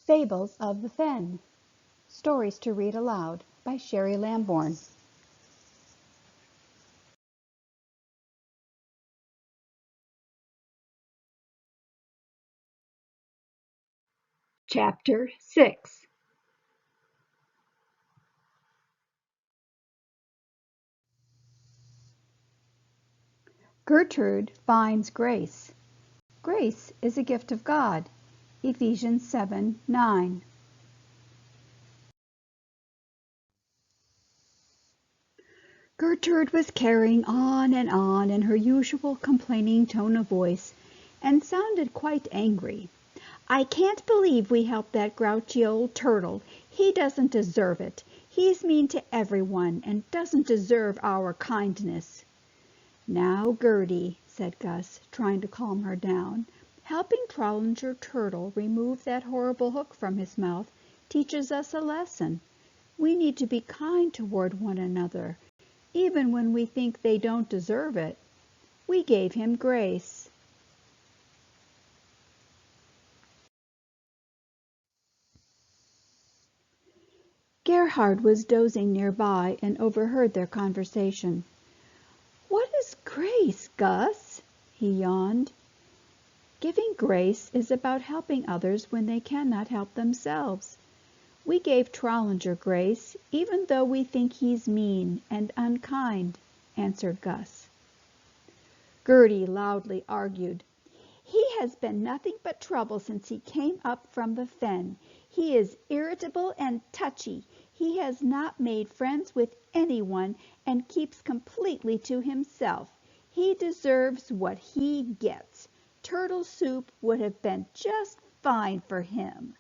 Fables of the Fen. Stories to read aloud by Sherry Lambourne. Chapter 6. Gertrude finds grace. Grace is a gift of God. Ephesians 7:9. Gertrude was carrying on in her usual complaining tone of voice, and sounded quite angry. "I can't believe we helped that grouchy old turtle. He doesn't deserve it. He's mean to everyone, and doesn't deserve our kindness." "Now, Gertie," said Gus, trying to calm her down, "helping Trollinger Turtle remove that horrible hook from his mouth teaches us a lesson. We need to be kind toward one another, even when we think they don't deserve it. We gave him grace." Gerhard was dozing nearby and overheard their conversation. "What is grace, Gus?" he yawned. "Giving grace is about helping others when they cannot help themselves. We gave Trollinger grace, even though we think he's mean and unkind," answered Gus. Gertie loudly argued. "He has been nothing but trouble since he came up from the fen. He is irritable and touchy. He has not made friends with anyone and keeps completely to himself. He deserves what he gets. Turtle soup would have been just fine for him."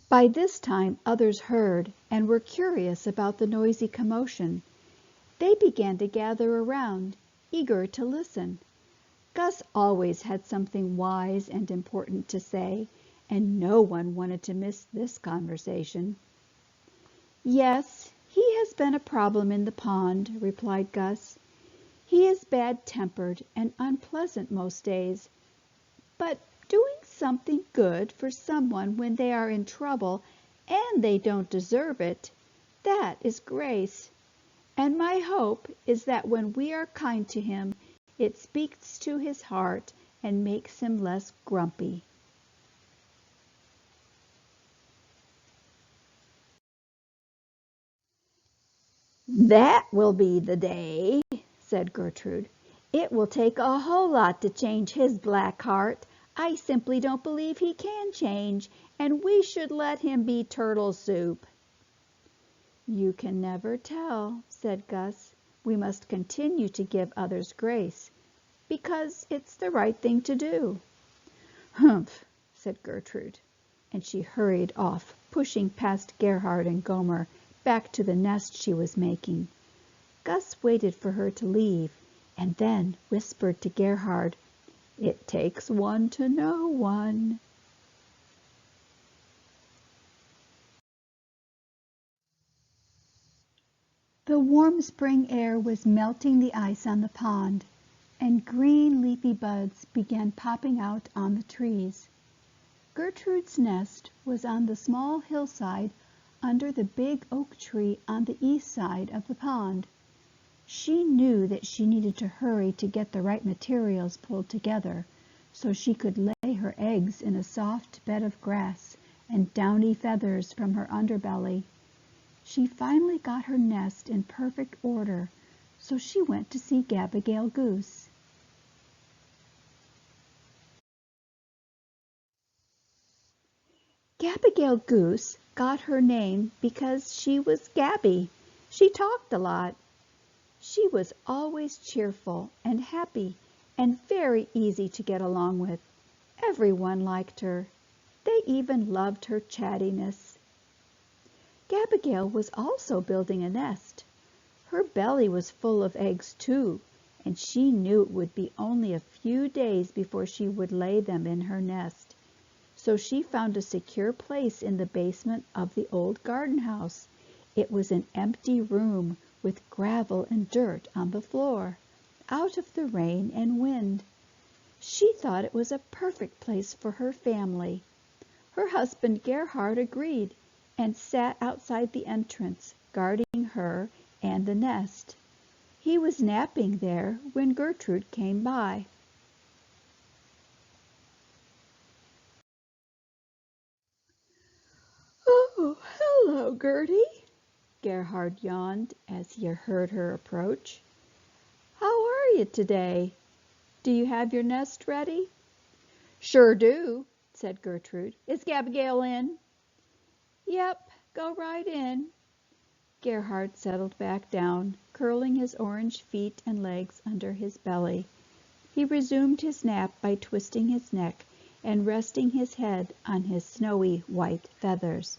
By this time others heard and were curious about the noisy commotion. They began to gather around, eager to listen. Gus always had something wise and important to say, and no one wanted to miss this conversation. "Yes, he has been a problem in the pond," replied Gus. "He is bad-tempered and unpleasant most days, but doing something good for someone when they are in trouble and they don't deserve it, that is grace. And my hope is that when we are kind to him, it speaks to his heart and makes him less grumpy." "That will be the day," said Gertrude. "It will take a whole lot to change his black heart. I simply don't believe he can change, and we should let him be turtle soup." "You can never tell," said Gus. "We must continue to give others grace, because it's the right thing to do." "Humph," said Gertrude, and she hurried off, pushing past Gerhard and Gomer, back to the nest she was making. Gus waited for her to leave, and then whispered to Gerhard, "It takes one to know one." The warm spring air was melting the ice on the pond, and green leafy buds began popping out on the trees. Gertrude's nest was on the small hillside under the big oak tree on the east side of the pond. She knew that she needed to hurry to get the right materials pulled together, so she could lay her eggs in a soft bed of grass and downy feathers from her underbelly. She finally got her nest in perfect order, so she went to see Gabigal Goose. Gabigal Goose got her name because she was Gabby. She talked a lot. She was always cheerful and happy and very easy to get along with. Everyone liked her. They even loved her chattiness. Gabigal was also building a nest. Her belly was full of eggs too, and she knew it would be only a few days before she would lay them in her nest. So she found a secure place in the basement of the old garden house. It was an empty room with gravel and dirt on the floor. out of the rain and wind. She thought it was a perfect place for her family. Her husband Gerhard agreed and sat outside the entrance, guarding her and the nest. He was napping there when Gertrude came by. "Oh, hello, Gertie," Gerhard yawned as he heard her approach. "How are you today? Do you have your nest ready?" "Sure do," said Gertrude. "Is Gabigal in?" "Yep, go right in." Gerhard settled back down, curling his orange feet and legs under his belly. He resumed his nap by twisting his neck and resting his head on his snowy white feathers.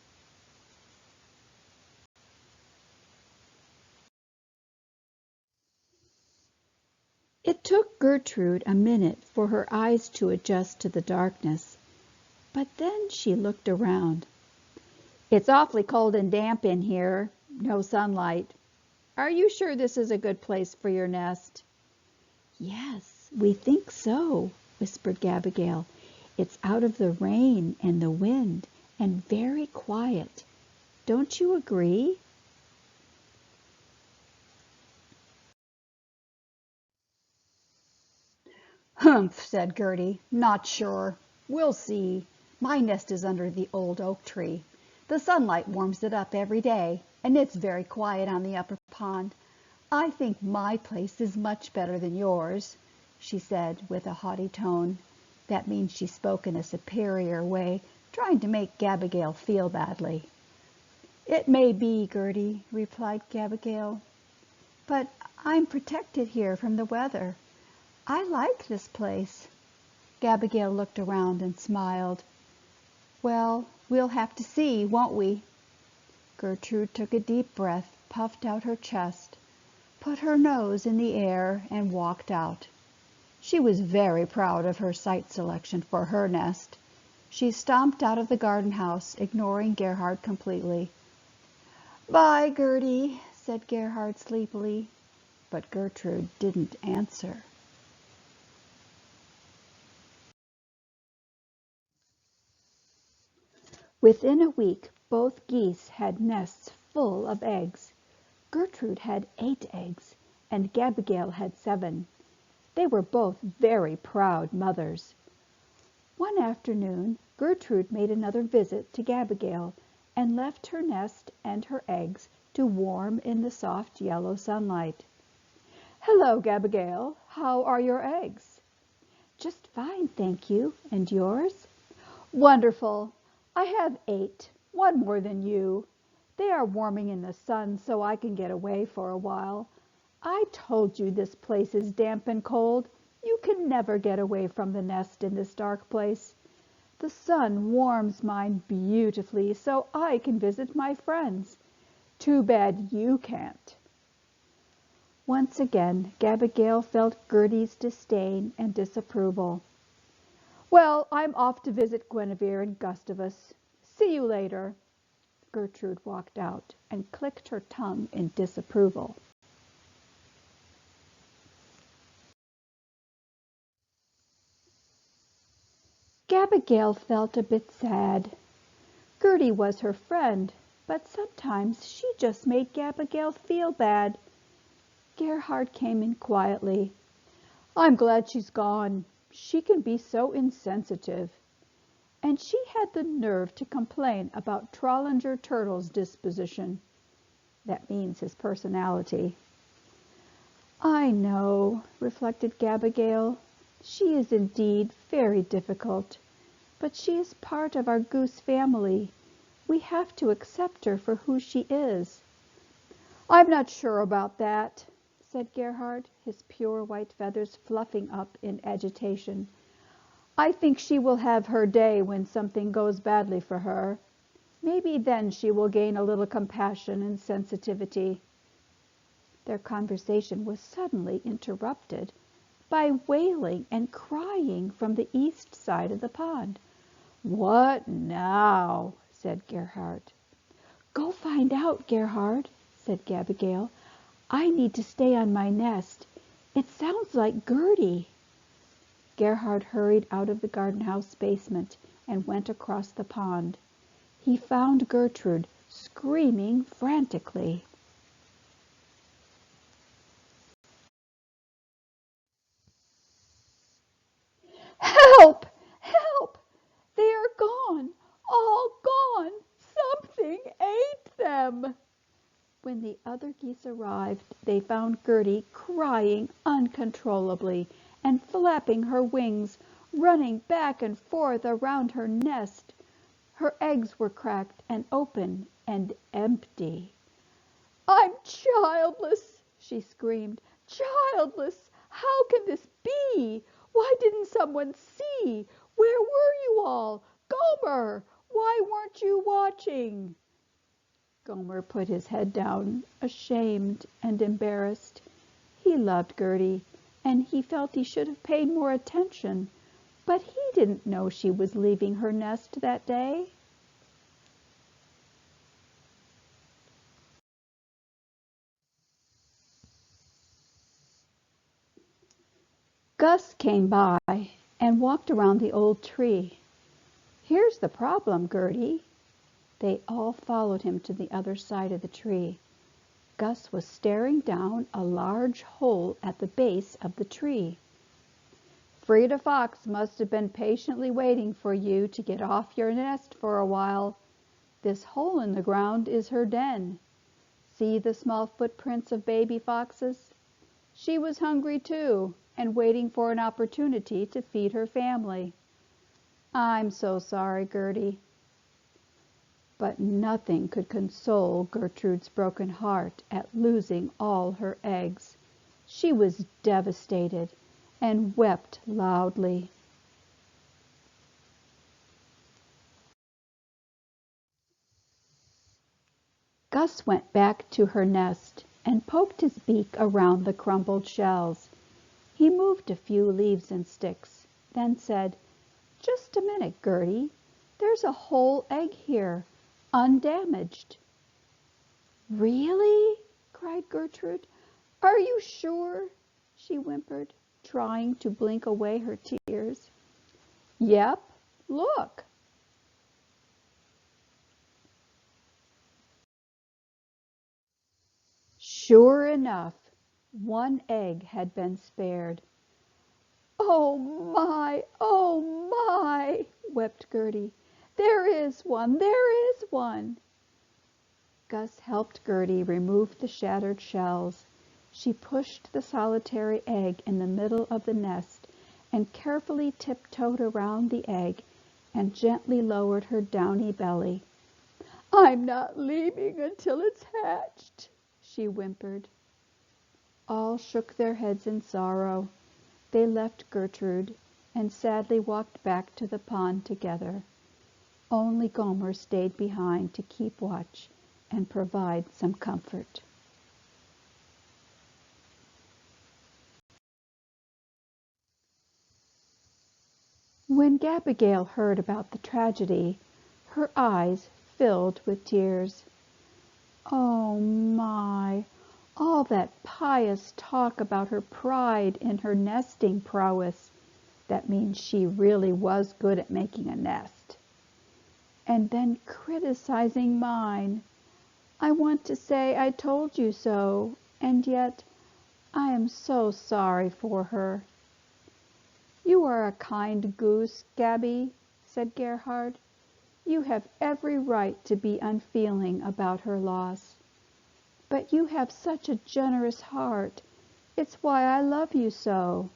It took Gertrude a minute for her eyes to adjust to the darkness, but then she looked around. "It's awfully cold and damp in here. No sunlight. Are you sure this is a good place for your nest?" "Yes, we think so," whispered Gabigal. "It's out of the rain and the wind and very quiet. Don't you agree?" "Humph," said Gertie. "Not sure. We'll see. My nest is under the old oak tree. The sunlight warms it up every day, and it's very quiet on the upper pond. I think my place is much better than yours," she said with a haughty tone. That means she spoke in a superior way, trying to make Gabigal feel badly. "It may be, Gertie," replied Gabigal, "but I'm protected here from the weather. I like this place." Gabigal looked around and smiled. "Well, we'll have to see, won't we?" Gertrude took a deep breath, puffed out her chest, put her nose in the air, and walked out. She was very proud of her site selection for her nest. She stomped out of the garden house, ignoring Gerhard completely. "Bye, Gertie," said Gerhard sleepily, but Gertrude didn't answer. Within a week, both geese had nests full of eggs. Gertrude had 8 eggs, and Gabigal had 7. They were both very proud mothers. One afternoon, Gertrude made another visit to Gabigal and left her nest and her eggs to warm in the soft yellow sunlight. "Hello, Gabigal. How are your eggs?" "Just fine, thank you. And yours?" "Wonderful. I have 8, one more than you. They are warming in the sun so I can get away for a while. I told you this place is damp and cold. You can never get away from the nest in this dark place. The sun warms mine beautifully so I can visit my friends. Too bad you can't." Once again, Gabigal felt Gertie's disdain and disapproval. "Well, I'm off to visit Guinevere and Gustavus. See you later." Gertrude walked out and clicked her tongue in disapproval. Gabigal felt a bit sad. Gertie was her friend, but sometimes she just made Gabigal feel bad. Gerhard came in quietly. "I'm glad she's gone. She can be so insensitive. And she had the nerve to complain about Trollinger Turtle's disposition." That means his personality. "I know," reflected Gabigal. "She is indeed very difficult. But she is part of our goose family. We have to accept her for who she is." "I'm not sure about that," said Gerhard, his pure white feathers fluffing up in agitation. "I think she will have her day when something goes badly for her. Maybe then she will gain a little compassion and sensitivity." Their conversation was suddenly interrupted by wailing and crying from the east side of the pond. "What now?" said Gerhard. "Go find out, Gerhard," said Gabigal. "I need to stay on my nest. It sounds like Gertie. Gerhard hurried out of the garden house basement and went across the pond. He found Gertrude screaming frantically. "Help! Help! They are gone! All gone! Something ate them!" When the other geese arrived, they found Gertie crying uncontrollably and flapping her wings, running back and forth around her nest. Her eggs were cracked and open and empty. "I'm childless!" she screamed. "Childless! How can this be? Why didn't someone see? Where were you all? Gomer, why weren't you watching?" Gomer put his head down, ashamed and embarrassed. He loved Gertie, and he felt he should have paid more attention, but he didn't know she was leaving her nest that day. Gus came by and walked around the old tree. "Here's the problem, Gertie." They all followed him to the other side of the tree. Gus was staring down a large hole at the base of the tree. "Frida Fox must have been patiently waiting for you to get off your nest for a while. This hole in the ground is her den. See the small footprints of baby foxes? She was hungry too, and waiting for an opportunity to feed her family. I'm so sorry, Gertie." But nothing could console Gertrude's broken heart at losing all her eggs. She was devastated and wept loudly. Gus went back to her nest and poked his beak around the crumbled shells. He moved a few leaves and sticks, then said, "Just a minute, Gertie. There's a whole egg here, undamaged." "Really?" cried Gertrude. "Are you sure?" she whimpered, trying to blink away her tears. "Yep, look." Sure enough, one egg had been spared. "Oh my," wept Gertie. "There is one, there is one." Gus helped Gertie remove the shattered shells. She pushed the solitary egg in the middle of the nest and carefully tiptoed around the egg and gently lowered her downy belly. "I'm not leaving until it's hatched," she whimpered. All shook their heads in sorrow. They left Gertrude and sadly walked back to the pond together. Only Gomer stayed behind to keep watch and provide some comfort. When Gabigail heard about the tragedy, her eyes filled with tears. "Oh my! All that pious talk about her pride in her nesting prowess. That means she really was good at making a nest. And then criticizing mine. I want to say I told you so, and yet I am so sorry for her." "You are a kind goose, Gabby," said Gerhard. "You have every right to be unfeeling about her loss. But you have such a generous heart. It's why I love you so."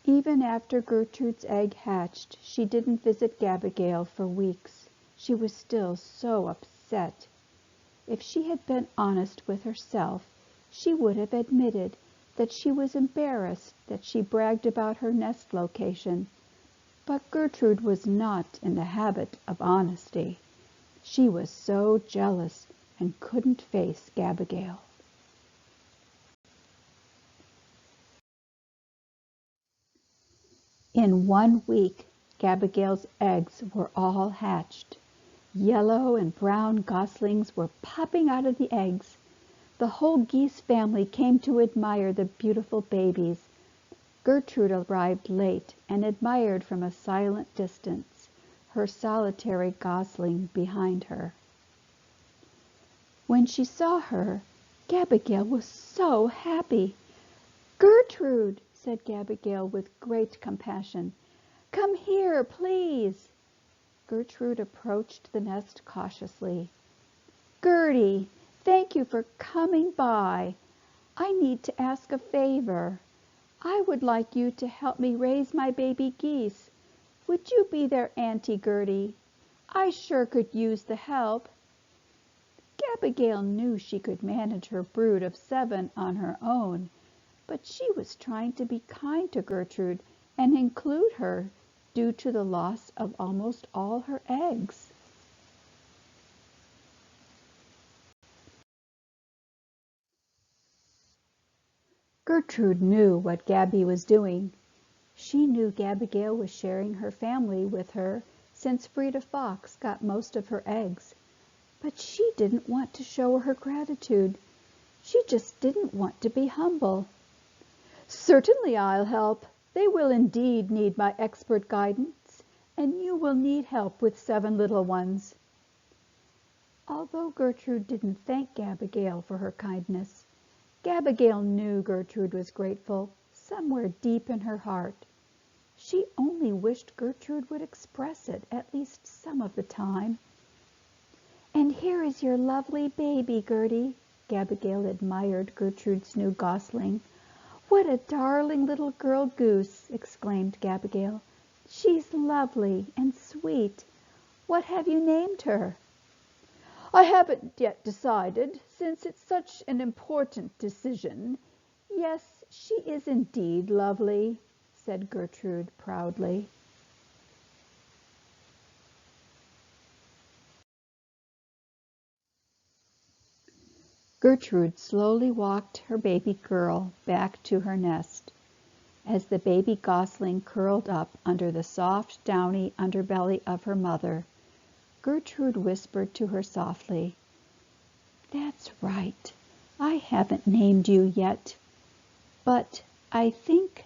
Even after Gertrude's egg hatched, she didn't visit Gabigail for weeks. She was still so upset. If she had been honest with herself, she would have admitted that she was embarrassed that she bragged about her nest location. But Gertrude was not in the habit of honesty. She was so jealous and couldn't face Gabigail. In 1 week, Gabigail's eggs were all hatched. Yellow and brown goslings were popping out of the eggs. The whole geese family came to admire the beautiful babies. Gertrude arrived late and admired from a silent distance, her solitary gosling behind her. When she saw her, Gabigal was so happy. "Gertrude," said Gabigal with great compassion, "come here, please." Gertrude approached the nest cautiously. "Gertie, thank you for coming by. I need to ask a favor. I would like you to help me raise my baby geese. Would you be their Auntie Gertie? I sure could use the help." Gabigal knew she could manage her brood of 7 on her own, but she was trying to be kind to Gertrude and include her due to the loss of almost all her eggs. Gertrude knew what Gabby was doing. She knew Gabigal was sharing her family with her since Frida Fox got most of her eggs. But she didn't want to show her gratitude. She just didn't want to be humble. "Certainly I'll help. They will indeed need my expert guidance, and you will need help with 7 little ones." Although Gertrude didn't thank Gabigal for her kindness, Gabigal knew Gertrude was grateful somewhere deep in her heart. She only wished Gertrude would express it at least some of the time. "And here is your lovely baby, Gertie." Gabigal admired Gertrude's new gosling. "What a darling little girl goose!" exclaimed Gabigal. "She's lovely and sweet. What have you named her?" "I haven't yet decided, since it's such an important decision. Yes, she is indeed lovely," said Gertrude proudly. Gertrude slowly walked her baby girl back to her nest. As the baby gosling curled up under the soft, downy underbelly of her mother, Gertrude whispered to her softly, "That's right. I haven't named you yet. But I think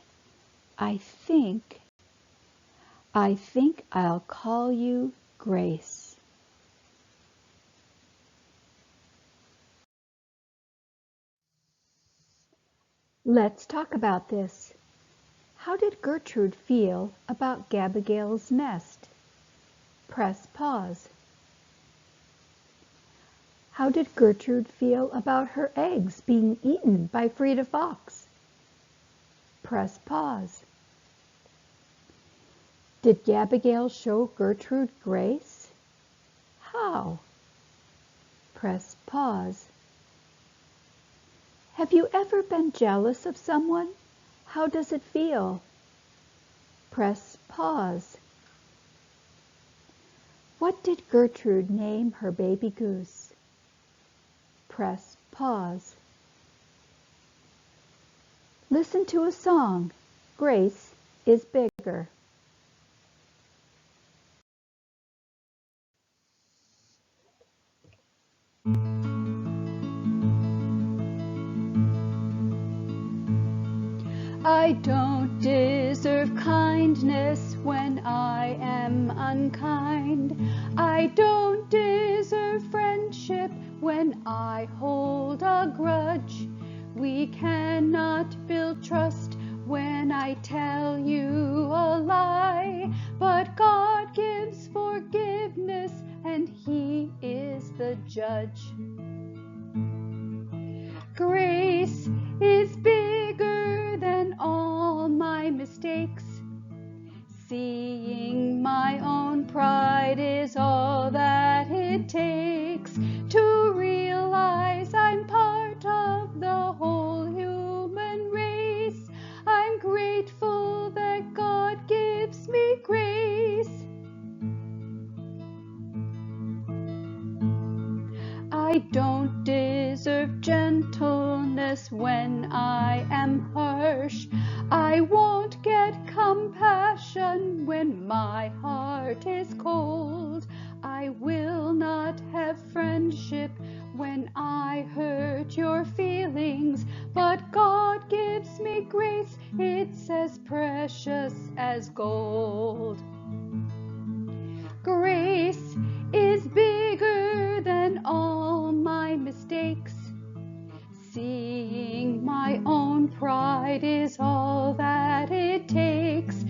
I'll call you Grace." Let's talk about this. How did Gertrude feel about Gabigal's nest? Press pause. How did Gertrude feel about her eggs being eaten by Frida Fox? Press pause. Did Gabigal show Gertrude grace? How? Press pause. Have you ever been jealous of someone? How does it feel? Press pause. What did Gertrude name her baby goose? Press pause. Listen to a song. Grace is bigger. I don't deserve kindness when I am unkind. I don't deserve friendship when I hold a grudge. We cannot build trust when I tell you a lie, but God gives forgiveness and He is the judge. Grace is bigger than all my mistakes. Seeing my own pride is all that it takes to realize I'm part of the whole human race. I'm grateful that God gives me grace. I don't deserve gentleness when I am harsh. I won't get compassion when my heart is cold. I will not have friendship when I hurt your feelings, but God gives me grace, it's as precious as gold. Grace is bigger than all my mistakes. Seeing my own pride is all that it takes.